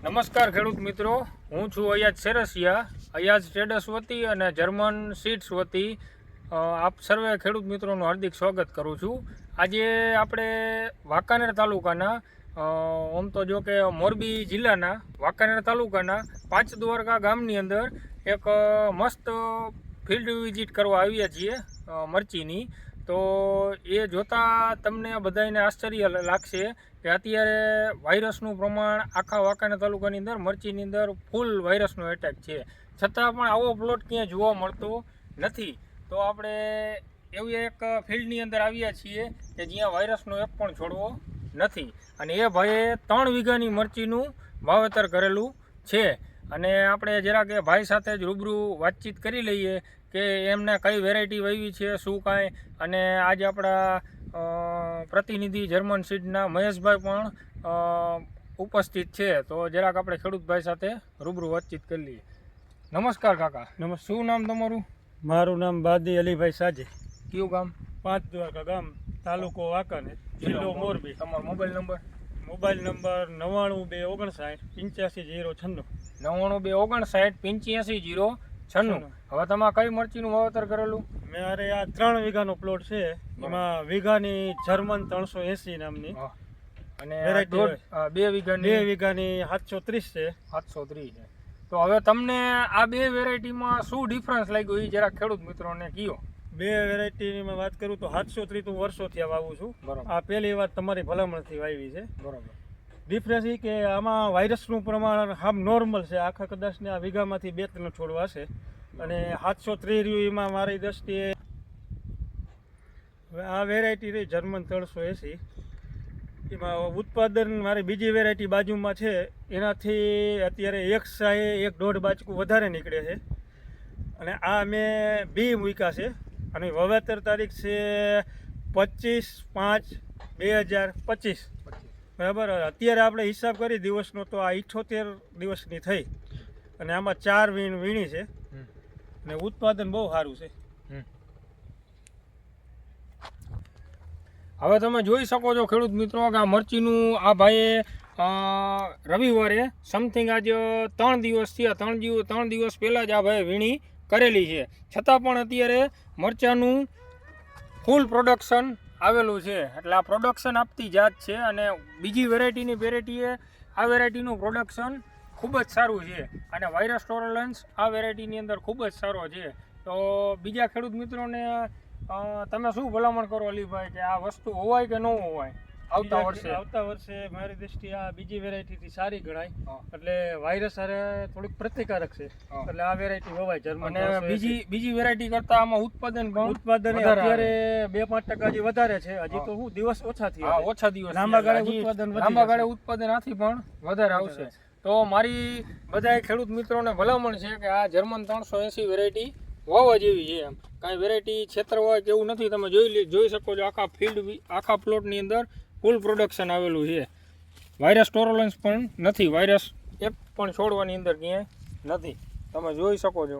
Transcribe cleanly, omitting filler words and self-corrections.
નમસ્કાર ખેડૂત મિત્રો, હું છું અયાજ સેરસિયા, અયાજ ટ્રેડર્સ વતી અને જર્મન સીડ્સ વતી આપ સર્વે ખેડૂત મિત્રોનું હાર્દિક સ્વાગત કરું છું. આજે આપણે વાંકાનેર તાલુકાના આમ તો જો કે મોરબી જિલ્લાના વાંકાનેર તાલુકાના પાંચ દ્વારકા ગામની અંદર એક મસ્ત ફિલ્ડ વિઝિટ કરવા આવ્યા છીએ મરચીની. તો એ જોતાં તમને બધાને આશ્ચર્ય લાગશે કે અત્યારે વાયરસનું પ્રમાણ આખા વાંકાનેર તાલુકાની અંદર મરચીની અંદર ફૂલ વાયરસનો એટેક છે, છતાં પણ આવો પ્લોટ ક્યાંય જોવા મળતો નથી. તો આપણે એવી એક ફિલ્ડની અંદર આવ્યા છીએ કે જ્યાં વાયરસનો એક પણ છોડવો નથી, અને એ ભાઈએ 3 વીઘાની મરચીનું વાવેતર કરેલું છે. અને આપણે જરાક એ ભાઈ સાથે જ રૂબરૂ વાતચીત કરી લઈએ કે એમને કઈ વેરાયટી વાવી છે, શું કાંઈ. અને આજે આપણા પ્રતિનિધિ જર્મન સીડના મહેશભાઈ પણ ઉપસ્થિત છે. તો જરાક આપણે ખેડૂતભાઈ સાથે રૂબરૂ વાતચીત કરી લઈએ. નમસ્કાર કાકા. શું નામ તમારું? મારું નામ બાદી અલીભાઈ સાજી. કયું ગામ? પાંચ દ્વારકા ગામ, તાલુકો વાંકાનેર, જિલ્લો મોરબી. તમારો મોબાઈલ નંબર? Mobile number 9929585096. 9929585096. હવે તમે કઈ મરચીનું વાવેતર કરેલું? મારે આ 3 વીઘાનો પ્લોટ છે, એમાં વીઘાની જર્મન 380 નામની અને વેરાયટી 2 વીઘાની 730 છે. 730 છે. તો હવે તમને આ બે વેરાયટીમાં શું ડિફરન્સ લાગ્યો એ જરા ખેડૂત મિત્રોને કયો. બે વેરાયટીની વાત કરું તો 730 હું વર્ષોથી વાવું છું. બરાબર. આ પહેલી વાત તમારી ભલામણથી વાવી છે. બરાબર. ડિફરન્સ એ કે આમાં વાયરસનું પ્રમાણ આમ નોર્મલ છે, આખા કદાચને આ વીઘામાંથી 2-3 છોડવા છે. અને 730 રહ્યું એમાં મારી દ્રષ્ટિએ આ વેરાયટી રહી જર્મન 380, એમાં ઉત્પાદન મારી બીજી વેરાયટી બાજુમાં છે એનાથી અત્યારે 1.5 બાચકું વધારે નીકળે છે. અને આ મેં બી મૂક્યા છે અને વાવેતર તારીખ છે 25/5/2025. બરાબર. અત્યારે આપણે હિસાબ કરી દિવસનો તો આ 78 દિવસની થઈ, અને આમાં 4 વીણી છે અને ઉત્પાદન બહુ સારું છે. હવે તમે જોઈ શકો છો ખેડૂત મિત્રો કે આ મરચીનું આ ભાઈએ રવિવારે સમથિંગ આજે 3 દિવસ થયા, 3 દિવસ પહેલાં જ આ ભાઈએ વીણી કરેલી છે, છતાં પણ અત્યારે મરચાંનું ફૂલ પ્રોડક્શન આવેલું છે. એટલે આ પ્રોડક્શન આપતી જાત છે, અને બીજી વેરાયટીએ આ વેરાયટીનું પ્રોડક્શન ખૂબ જ સારું છે, અને વાયરસ ટોલરન્સ આ વેરાયટીની અંદર ખૂબ જ સારો છે. તો બીજા ખેડૂત મિત્રોને તમે શું ભલામણ કરો અલીભાઈ કે આ વસ્તુ હોવાય કે ન હોવાય આવતા વર્ષે મારી દ્રષ્ટિએ આ બીજી વેરાયટીથી સારી ગણાય, એટલે વાયરસ હારે થોડીક પ્રતિકારક છે, એટલે આ વેરાયટી વવાય જર્મન. અને બીજી વેરાયટી કરતા આમાં ઉત્પાદન અત્યારે 2-5% હજી વધારે છે. હજી તો હું દિવસ ઓછા થયા, ઓછા દિવસ લાંબા ગાળે ઉત્પાદન આથી પણ વધારે આવશે. તો મારી બધા ખેડૂત મિત્રોને ભલામણ છે કે આ જર્મન 380 વેરાયટી વાવવા જેવી છે. એમ કાંઈ વેરાયટી ક્ષેત્ર હોય કે એવું નથી. તમે જોઈ શકો છો આખા આખા પ્લોટની અંદર ફૂલ પ્રોડક્શન આવેલું છે. વાયરસ ટોલરન્સ પણ નથી, વાયરસ એક પણ છોડવાની અંદર ક્યાંય નથી. તમે જોઈ શકો છો.